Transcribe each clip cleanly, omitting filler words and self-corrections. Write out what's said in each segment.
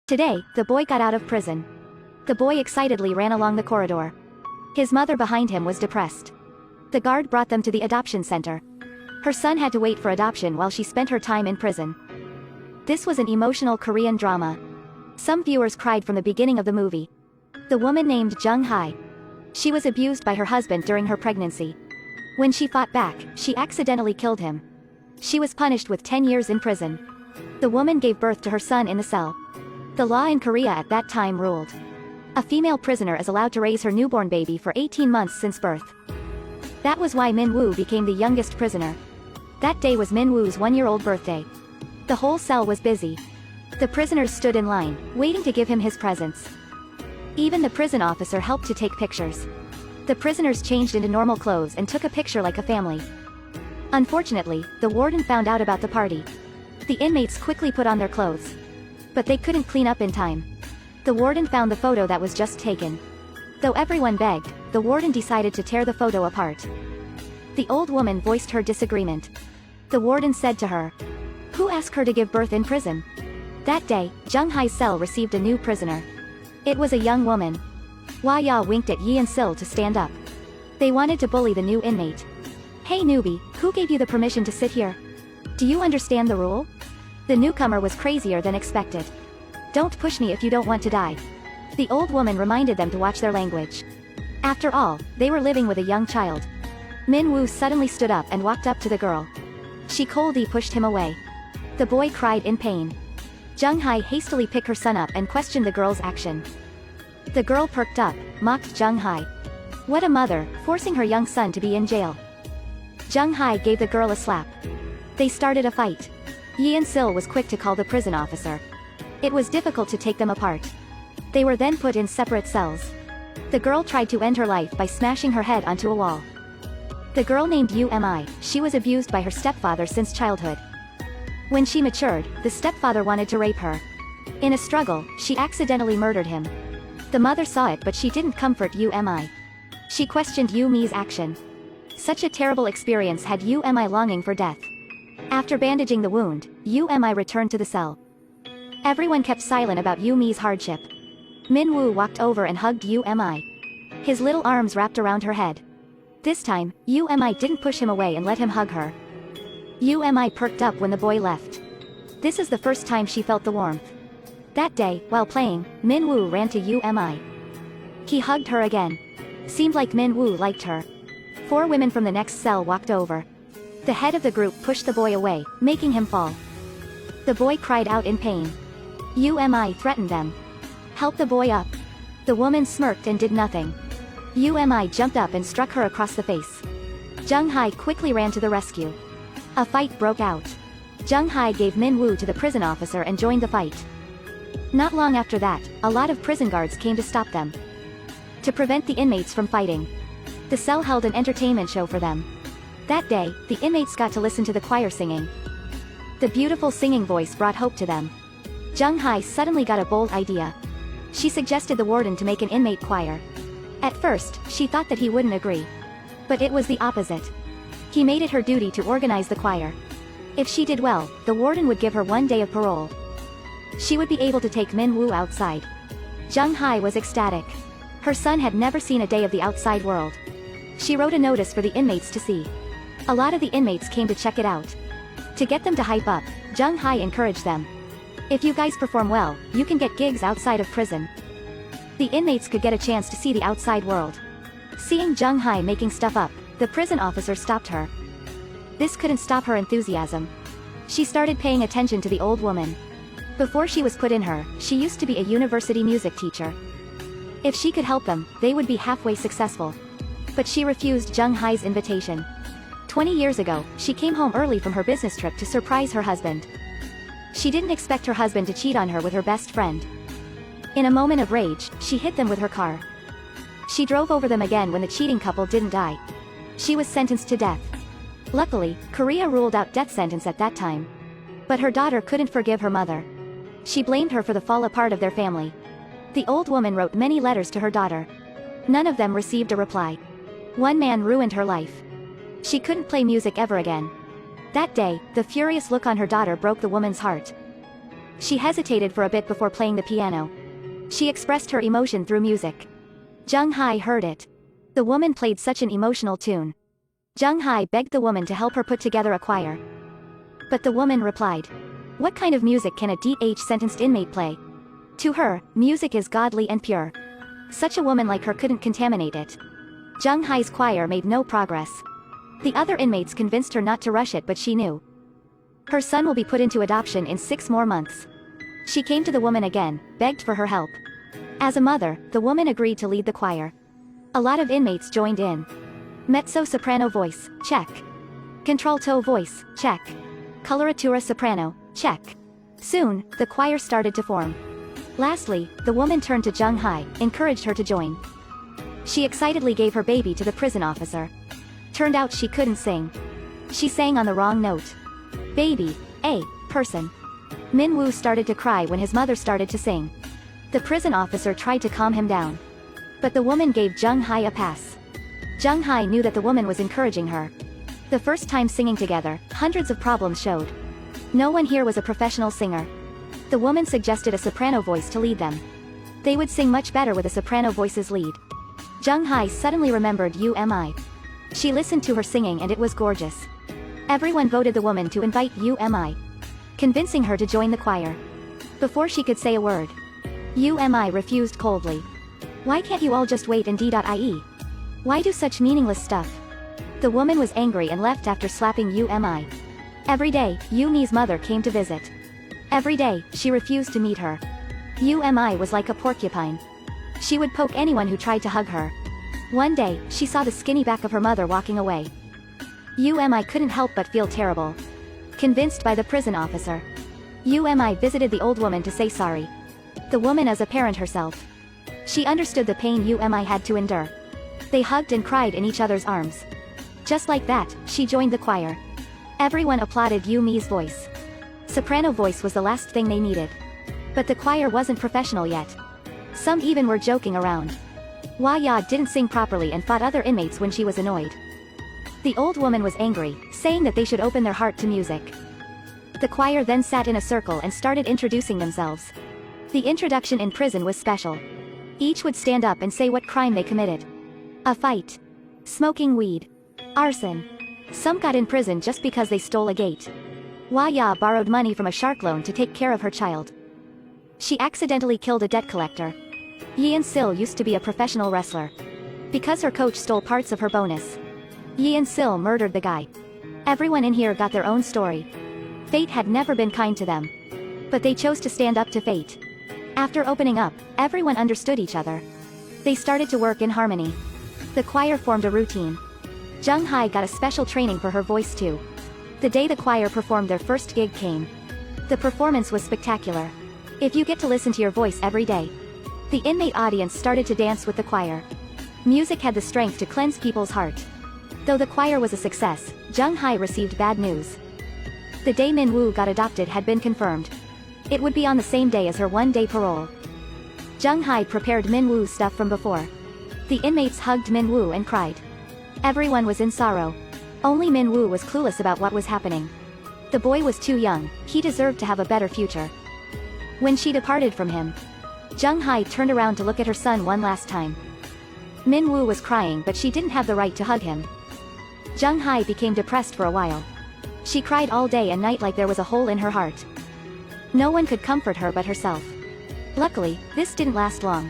Today, the boy got out of prison. The boy excitedly ran along the corridor. His mother behind him was depressed. The guard brought them to the adoption center. Her son had to wait for adoption while she spent her time in prison. This was an emotional Korean drama. Some viewers cried from the beginning of the movie. The woman named Jung Hae. She was abused by her husband during her pregnancy. When she fought back, she accidentally killed him. She was punished with 10 years in prison. The woman gave birth to her son in the cell. The law in Korea at that time ruled. A female prisoner is allowed to raise her newborn baby for 18 months since birth. That was why Min Woo became the youngest prisoner. That day was Min Woo's 1-year-old birthday. The whole cell was busy. The prisoners stood in line, waiting to give him his presents. Even the prison officer helped to take pictures. The prisoners changed into normal clothes and took a picture like a family. Unfortunately, the warden found out about the party. The inmates quickly put on their clothes. But they couldn't clean up in time. The warden found the photo that was just taken. Though everyone begged, the warden decided to tear the photo apart. The old woman voiced her disagreement. The warden said to her, "Who asked her to give birth in prison?" That day, Jung Hae's cell received a new prisoner. It was a young woman. Hwa Ya winked at Yeon Sil to stand up. They wanted to bully the new inmate. "Hey newbie, who gave you the permission to sit here? Do you understand the rule?" The newcomer was crazier than expected. "Don't push me if you don't want to die." The old woman reminded them to watch their language. After all, they were living with a young child. Min Woo suddenly stood up and walked up to the girl. She coldly pushed him away. The boy cried in pain. Jung Hae hastily picked her son up and questioned the girl's action. The girl perked up, mocked Jung Hae. What a mother, forcing her young son to be in jail. Jung Hae gave the girl a slap. They started a fight. Yeon Sil was quick to call the prison officer. It was difficult to take them apart. They were then put in separate cells. The girl tried to end her life by smashing her head onto a wall. The girl named Umi, she was abused by her stepfather since childhood. When she matured, the stepfather wanted to rape her. In a struggle, she accidentally murdered him. The mother saw it but she didn't comfort Umi. She questioned Yumi's action. Such a terrible experience had Umi longing for death. After bandaging the wound, Umi returned to the cell. Everyone kept silent about Yumi's hardship. Min Woo walked over and hugged Umi. His little arms wrapped around her head. This time, Umi didn't push him away and let him hug her. Umi perked up when the boy left. This is the first time she felt the warmth. That day, while playing, Min Woo ran to Umi. He hugged her again. Seemed like Min Woo liked her. 4 women from the next cell walked over. The head of the group pushed the boy away, making him fall. The boy cried out in pain. Umi threatened them. "Help the boy up." The woman smirked and did nothing. Umi jumped up and struck her across the face. Jung Hae quickly ran to the rescue. A fight broke out. Jung Hae gave Min Woo to the prison officer and joined the fight. Not long after that, a lot of prison guards came to stop them. To prevent the inmates from fighting, the cell held an entertainment show for them. That day, the inmates got to listen to the choir singing. The beautiful singing voice brought hope to them. Jung Hae suddenly got a bold idea. She suggested the warden to make an inmate choir. At first, she thought that he wouldn't agree. But it was the opposite. He made it her duty to organize the choir. If she did well, the warden would give her 1 day of parole. She would be able to take Min Woo outside. Jung Hae was ecstatic. Her son had never seen a day of the outside world. She wrote a notice for the inmates to see. A lot of the inmates came to check it out. To get them to hype up, Jung Hae encouraged them. "If you guys perform well, you can get gigs outside of prison." The inmates could get a chance to see the outside world. Seeing Jung Hae making stuff up, the prison officer stopped her. This couldn't stop her enthusiasm. She started paying attention to the old woman. Before she was put in her, she used to be a university music teacher. If she could help them, they would be halfway successful. But she refused Jung Hae's invitation. 20 years ago, she came home early from her business trip to surprise her husband. She didn't expect her husband to cheat on her with her best friend. In a moment of rage, she hit them with her car. She drove over them again when the cheating couple didn't die. She was sentenced to death. Luckily, Korea ruled out death sentence at that time. But her daughter couldn't forgive her mother. She blamed her for the fall apart of their family. The old woman wrote many letters to her daughter. None of them received a reply. One man ruined her life. She couldn't play music ever again. That day, the furious look on her daughter broke the woman's heart. She hesitated for a bit before playing the piano. She expressed her emotion through music. Jung Hai heard it. The woman played such an emotional tune. Jung Hai begged the woman to help her put together a choir. But the woman replied, "What kind of music can a sentenced inmate play? To her, music is godly and pure. Such a woman like her couldn't contaminate it." Jung Hai's choir made no progress. The other inmates convinced her not to rush it, but she knew. Her son will be put into adoption in 6 more months. She came to the woman again, begged for her help. As a mother, the woman agreed to lead the choir. A lot of inmates joined in. Mezzo-soprano voice, check. Contralto voice, check. Coloratura soprano, check. Soon, the choir started to form. Lastly, the woman turned to Jung Hai, encouraged her to join. She excitedly gave her baby to the prison officer. Turned out she couldn't sing. She sang on the wrong note. Baby, a person. Min Woo started to cry when his mother started to sing. The prison officer tried to calm him down. But the woman gave Jung Hai a pass. Jung Hai knew that the woman was encouraging her. The first time singing together, hundreds of problems showed. No one here was a professional singer. The woman suggested a soprano voice to lead them. They would sing much better with a soprano voice's lead. Jung Hai suddenly remembered UMI. She listened to her singing and it was gorgeous. Everyone voted the woman to invite UMI, convincing her to join the choir. Before she could say a word, UMI refused coldly. "Why can't you all just wait and d.ie? Why do such meaningless stuff?" The woman was angry and left after slapping UMI. Every day, Yumi's mother came to visit. Every day, she refused to meet her. UMI was like a porcupine. She would poke anyone who tried to hug her. One day, she saw the skinny back of her mother walking away. UMI couldn't help but feel terrible. Convinced by the prison officer, UMI visited the old woman to say sorry. The woman is a parent herself. She understood the pain UMI had to endure. They hugged and cried in each other's arms. Just like that, she joined the choir. Everyone applauded Yumi's voice. Soprano voice was the last thing they needed. But the choir wasn't professional yet. Some even were joking around. Hua Ya didn't sing properly and fought other inmates when she was annoyed. The old woman was angry, saying that they should open their heart to music. The choir then sat in a circle and started introducing themselves. The introduction in prison was special. Each would stand up and say what crime they committed. A fight. Smoking weed. Arson. Some got in prison just because they stole a gate. Hua Ya borrowed money from a shark loan to take care of her child. She accidentally killed a debt collector. Yeon Sil used to be a professional wrestler. Because her coach stole parts of her bonus, Yeon Sil murdered the guy. Everyone in here got their own story. Fate had never been kind to them. But they chose to stand up to fate. After opening up, everyone understood each other. They started to work in harmony. The choir formed a routine. Jung Hai got a special training for her voice too. The day the choir performed their first gig came. The performance was spectacular. If you get to listen to your voice every day. The inmate audience started to dance with the choir. Music had the strength to cleanse people's heart. Though the choir was a success, Jung Hai received bad news. The day Min Woo got adopted had been confirmed. It would be on the same day as her one-day parole. Jung Hai prepared Min Woo's stuff from before. The inmates hugged Min Woo and cried. Everyone was in sorrow. Only Min Woo was clueless about what was happening. The boy was too young, he deserved to have a better future. When she departed from him, Jung Hai turned around to look at her son one last time. Min Woo was crying but she didn't have the right to hug him. Jung Hai became depressed for a while. She cried all day and night like there was a hole in her heart. No one could comfort her but herself. Luckily, this didn't last long.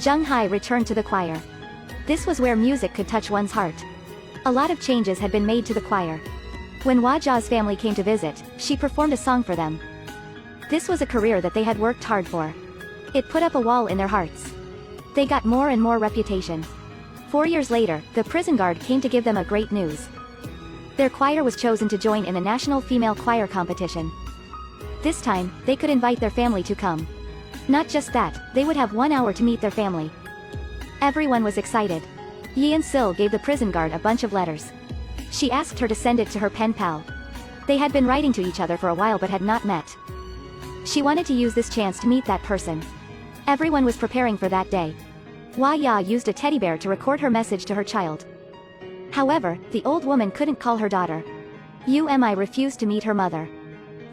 Jung Hai returned to the choir. This was where music could touch one's heart. A lot of changes had been made to the choir. When Hua Ja's family came to visit, she performed a song for them. This was a career that they had worked hard for. It put up a wall in their hearts. They got more and more reputation. 4 years later, the prison guard came to give them a great news. Their choir was chosen to join in the National Female Choir Competition. This time, they could invite their family to come. Not just that, they would have 1 hour to meet their family. Everyone was excited. Yeon Sil gave the prison guard a bunch of letters. She asked her to send it to her pen pal. They had been writing to each other for a while but had not met. She wanted to use this chance to meet that person. Everyone was preparing for that day. Hua Ya used a teddy bear to record her message to her child. However, the old woman couldn't call her daughter. Umi refused to meet her mother.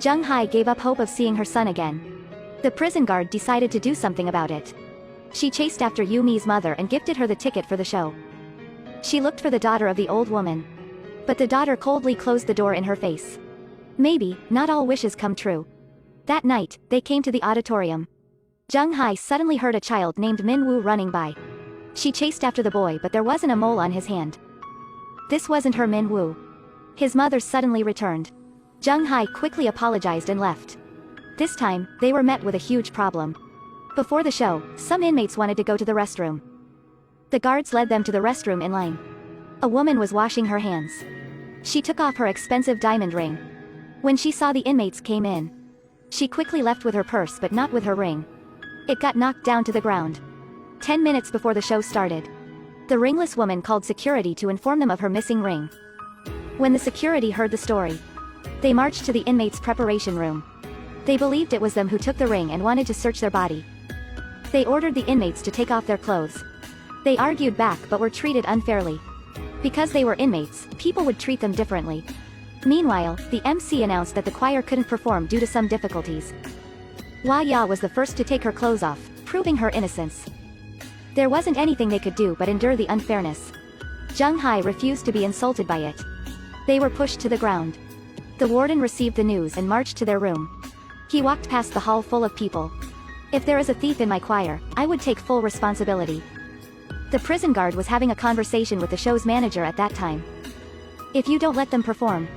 Jung Hai gave up hope of seeing her son again. The prison guard decided to do something about it. She chased after Yu Mi's mother and gifted her the ticket for the show. She looked for the daughter of the old woman. But the daughter coldly closed the door in her face. Maybe, not all wishes come true. That night, they came to the auditorium. Jung Hai suddenly heard a child named Min Woo running by. She chased after the boy, but there wasn't a mole on his hand. This wasn't her Min Woo. His mother suddenly returned. Jung Hai quickly apologized and left. This time, they were met with a huge problem. Before the show, some inmates wanted to go to the restroom. The guards led them to the restroom in line. A woman was washing her hands. She took off her expensive diamond ring. When she saw the inmates came in, she quickly left with her purse but not with her ring. It got knocked down to the ground. 10 minutes before the show started, the ringless woman called security to inform them of her missing ring. When the security heard the story, they marched to the inmates' preparation room. They believed it was them who took the ring and wanted to search their body. They ordered the inmates to take off their clothes. They argued back but were treated unfairly. Because they were inmates, people would treat them differently. Meanwhile, the MC announced that the choir couldn't perform due to some difficulties. Hua Ya was the first to take her clothes off, proving her innocence. There wasn't anything they could do but endure the unfairness. Jung Hai refused to be insulted by it. They were pushed to the ground. The warden received the news and marched to their room. He walked past the hall full of people. If there is a thief in my choir, I would take full responsibility. The prison guard was having a conversation with the show's manager at that time. If you don't let them perform,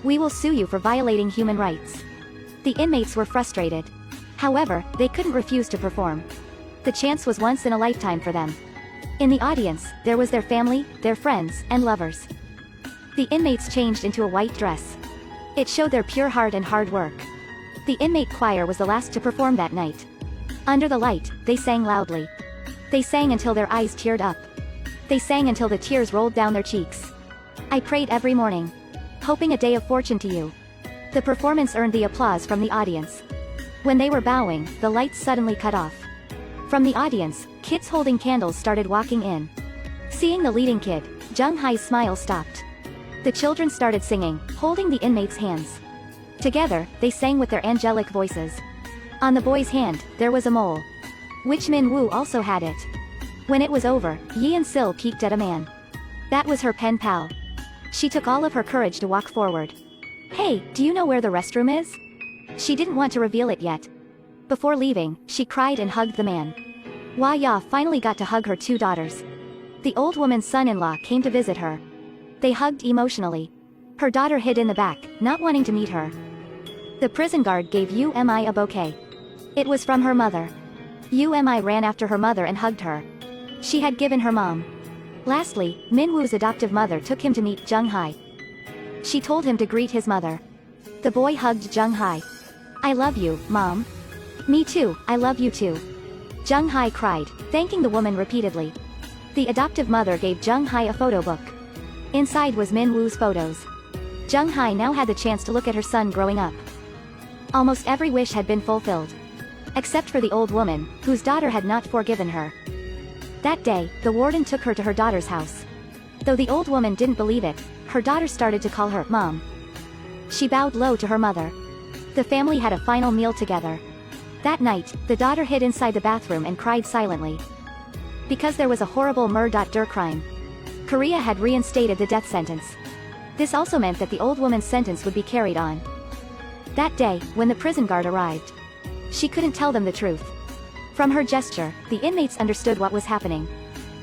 we will sue you for violating human rights. The inmates were frustrated. However, they couldn't refuse to perform. The chance was once in a lifetime for them. In the audience, there was their family, their friends, and lovers. The inmates changed into a white dress. It showed their pure heart and hard work. The inmate choir was the last to perform that night. Under the light, they sang loudly. They sang until their eyes teared up. They sang until the tears rolled down their cheeks. I prayed every morning, hoping a day of fortune to you. The performance earned the applause from the audience. When they were bowing, the lights suddenly cut off. From the audience, kids holding candles started walking in. Seeing the leading kid, Jung Hai's smile stopped. The children started singing, holding the inmates' hands. Together, they sang with their angelic voices. On the boy's hand, there was a mole. Which Min Woo also had it. When it was over, Yi and Sil peeked at a man. That was her pen pal. She took all of her courage to walk forward. Hey, do you know where the restroom is? She didn't want to reveal it yet. Before leaving, she cried and hugged the man. Hua Ya finally got to hug her two daughters. The old woman's son-in-law came to visit her. They hugged emotionally. Her daughter hid in the back, not wanting to meet her. The prison guard gave Yu Mi a bouquet. It was from her mother. Yu Mi ran after her mother and hugged her. She had given her mom. Lastly, Min Woo's adoptive mother took him to meet Jung Hai. She told him to greet his mother. The boy hugged Jung Hai. I love you, Mom. Me too, I love you too. Jung Hai cried, thanking the woman repeatedly. The adoptive mother gave Jung Hai a photo book. Inside was Min Woo's photos. Jung Hai now had the chance to look at her son growing up. Almost every wish had been fulfilled. Except for the old woman, whose daughter had not forgiven her. That day, the warden took her to her daughter's house. Though the old woman didn't believe it, her daughter started to call her Mom. She bowed low to her mother. The family had a final meal together. That night, the daughter hid inside the bathroom and cried silently. Because there was a horrible murder crime. Korea had reinstated the death sentence. This also meant that the old woman's sentence would be carried on. That day, when the prison guard arrived, she couldn't tell them the truth. From her gesture, the inmates understood what was happening.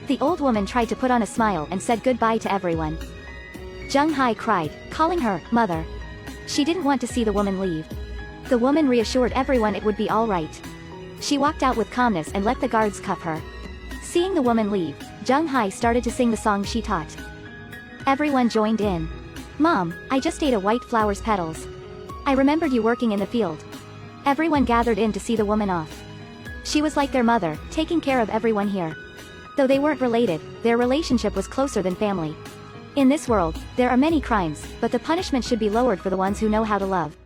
The old woman tried to put on a smile and said goodbye to everyone. Jung Hai cried, calling her mother. She didn't want to see the woman leave. The woman reassured everyone it would be all right. She walked out with calmness and let the guards cuff her. Seeing the woman leave, Jung Hai started to sing the song she taught. Everyone joined in. Mom, I just ate a white flower's petals. I remembered you working in the field. Everyone gathered in to see the woman off. She was like their mother, taking care of everyone here. Though they weren't related, their relationship was closer than family. In this world, there are many crimes, but the punishment should be lowered for the ones who know how to love.